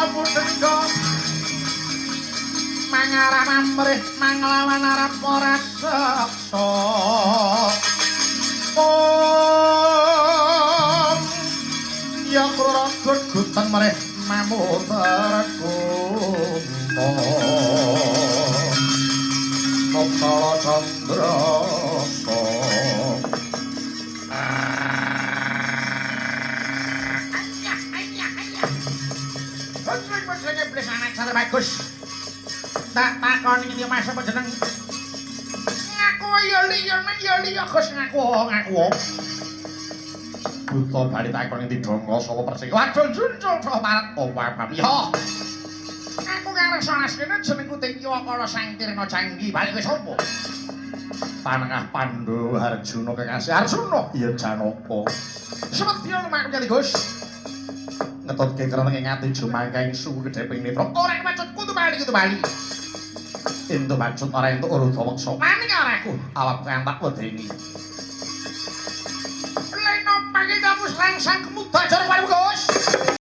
punika mangarap amrih manglawan arep ora seksa ya krara gegutan mareh mamutarku Nopala Chandra bagus tak takon iki Mas apa jeneng ngaku ya liya Gus ngaku buta bali takon ngendi donga sapa persik waduh juncul to parat oh paham ya aku ngarep sanasene jenengku Tingkiwa Kala Sangkirna Janggi balik wis apa Panengah Pandhawa Arjuna kekasih Arjuna ya Janaka semedya lumaku kali Gus ngetutke krana ngingati jumangkaing suku gedhe ping netra ora maksud kudu bali entuk maksud ora entuk urut weksa maning ora aku awak kantak wedeni leno pagi kamu langsung kemudajar wae Gus